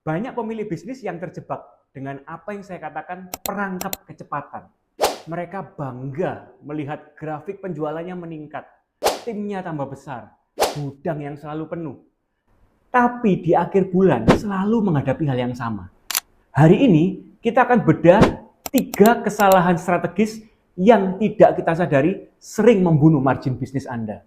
Banyak pemilih bisnis yang terjebak dengan apa yang saya katakan perangkap kecepatan. Mereka bangga melihat grafik penjualannya meningkat, timnya tambah besar, gudang yang selalu penuh. Tapi di akhir bulan selalu menghadapi hal yang sama. Hari ini kita akan bedah 3 kesalahan strategis yang tidak kita sadari sering membunuh margin bisnis Anda.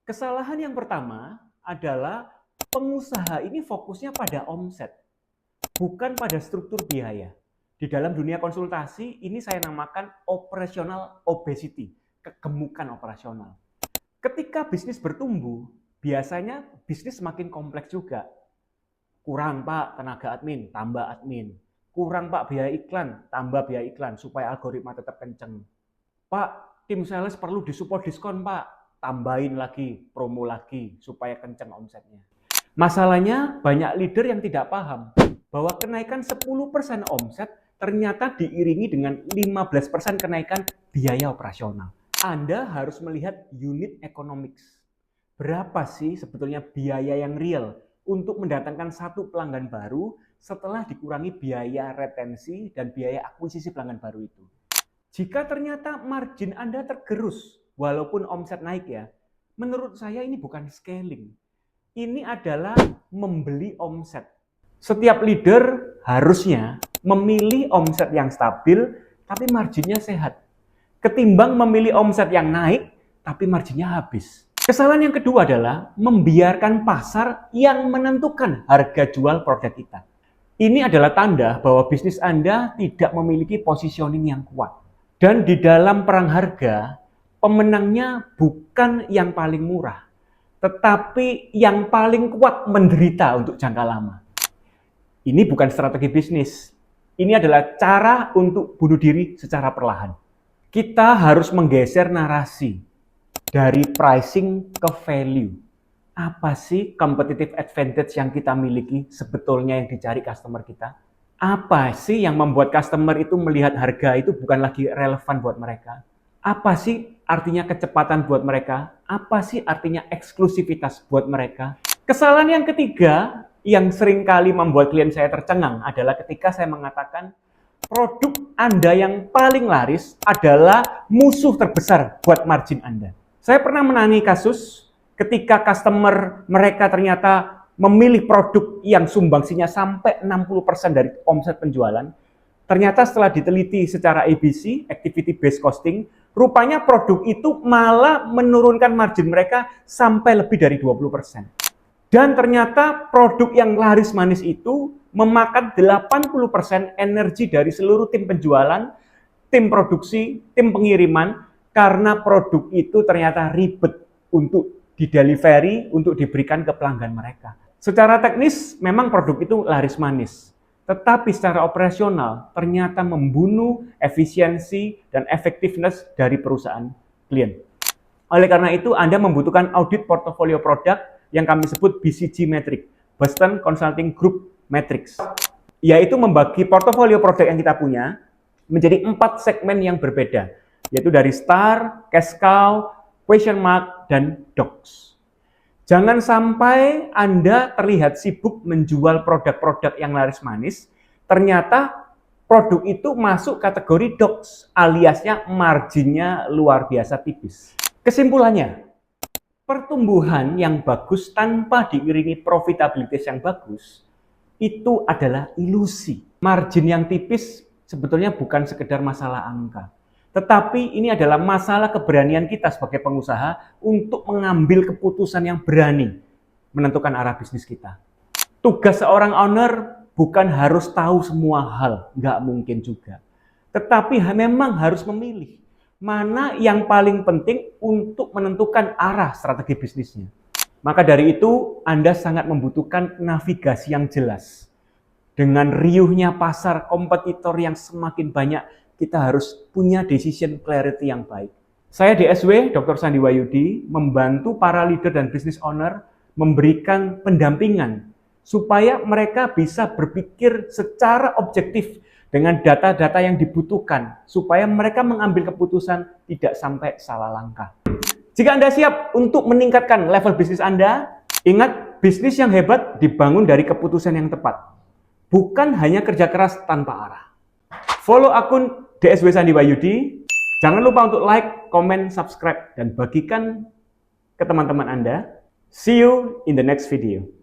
Kesalahan yang pertama adalah pengusaha ini fokusnya pada omset, bukan pada struktur biaya. Di dalam dunia konsultasi, ini saya namakan operational obesity, kegemukan operasional. Ketika bisnis bertumbuh, biasanya bisnis semakin kompleks juga. Kurang Pak tenaga admin, tambah admin. Kurang Pak biaya iklan, tambah biaya iklan supaya algoritma tetap kenceng. Pak, tim sales perlu disupport diskon Pak, tambahin lagi, promo lagi, supaya kenceng omsetnya. Masalahnya banyak leader yang tidak paham bahwa kenaikan 10% omset ternyata diiringi dengan 15% kenaikan biaya operasional. Anda harus melihat unit economics. Berapa sih sebetulnya biaya yang real untuk mendatangkan satu pelanggan baru setelah dikurangi biaya retensi dan biaya akuisisi pelanggan baru itu. Jika ternyata margin Anda tergerus, walaupun omset naik ya, menurut saya ini bukan scaling. Ini adalah membeli omset. Setiap leader harusnya memilih omset yang stabil, tapi marginnya sehat. Ketimbang memilih omset yang naik, tapi marginnya habis. Kesalahan yang kedua adalah membiarkan pasar yang menentukan harga jual produk kita. Ini adalah tanda bahwa bisnis Anda tidak memiliki positioning yang kuat. Dan di dalam perang harga, pemenangnya bukan yang paling murah, tetapi yang paling kuat menderita untuk jangka lama. Ini bukan strategi bisnis. Ini adalah cara untuk bunuh diri secara perlahan. Kita harus menggeser narasi dari pricing ke value. Apa sih competitive advantage yang kita miliki sebetulnya yang dicari customer kita? Apa sih yang membuat customer itu melihat harga itu bukan lagi relevan buat mereka? Apa sih artinya kecepatan buat mereka? Apa sih artinya eksklusivitas buat mereka? Kesalahan yang ketiga yang sering kali membuat klien saya tercengang adalah ketika saya mengatakan produk Anda yang paling laris adalah musuh terbesar buat margin Anda. Saya pernah menangani kasus ketika customer mereka ternyata memilih produk yang sumbangsinya sampai 60% dari omset penjualan, ternyata setelah diteliti secara ABC, activity based costing, rupanya produk itu malah menurunkan margin mereka sampai lebih dari 20%. Dan ternyata produk yang laris manis itu memakan 80% energi dari seluruh tim penjualan, tim produksi, tim pengiriman, karena produk itu ternyata ribet untuk didelivery, untuk diberikan ke pelanggan mereka. Secara teknis memang produk itu laris manis, tetapi secara operasional ternyata membunuh efisiensi dan efektivitas dari perusahaan klien. Oleh karena itu Anda membutuhkan audit portofolio produk yang kami sebut BCG Metric, Boston Consulting Group Matrix, yaitu membagi portofolio produk yang kita punya menjadi 4 segmen yang berbeda, yaitu dari Star, Cash Cow, Question Mark, dan Docs. Jangan sampai Anda terlihat sibuk menjual produk-produk yang laris manis, ternyata produk itu masuk kategori Docs, aliasnya marginnya luar biasa tipis. Kesimpulannya, pertumbuhan yang bagus tanpa diiringi profitabilitas yang bagus, itu adalah ilusi. Margin yang tipis sebetulnya bukan sekedar masalah angka. Tetapi ini adalah masalah keberanian kita sebagai pengusaha untuk mengambil keputusan yang berani menentukan arah bisnis kita. Tugas seorang owner bukan harus tahu semua hal, nggak mungkin juga. Tetapi memang harus memilih mana yang paling penting untuk menentukan arah strategi bisnisnya. Maka dari itu, Anda sangat membutuhkan navigasi yang jelas. Dengan riuhnya pasar kompetitor yang semakin banyak, kita harus punya decision clarity yang baik. Saya DSW, Dr. Sandi Wahyudi, membantu para leader dan business owner memberikan pendampingan supaya mereka bisa berpikir secara objektif dengan data-data yang dibutuhkan supaya mereka mengambil keputusan tidak sampai salah langkah. Jika Anda siap untuk meningkatkan level bisnis Anda, ingat, bisnis yang hebat dibangun dari keputusan yang tepat, bukan hanya kerja keras tanpa arah. Follow akun DSW Sandi Wahyudi. Jangan lupa untuk like, comment, subscribe, dan bagikan ke teman-teman Anda. See you in the next video.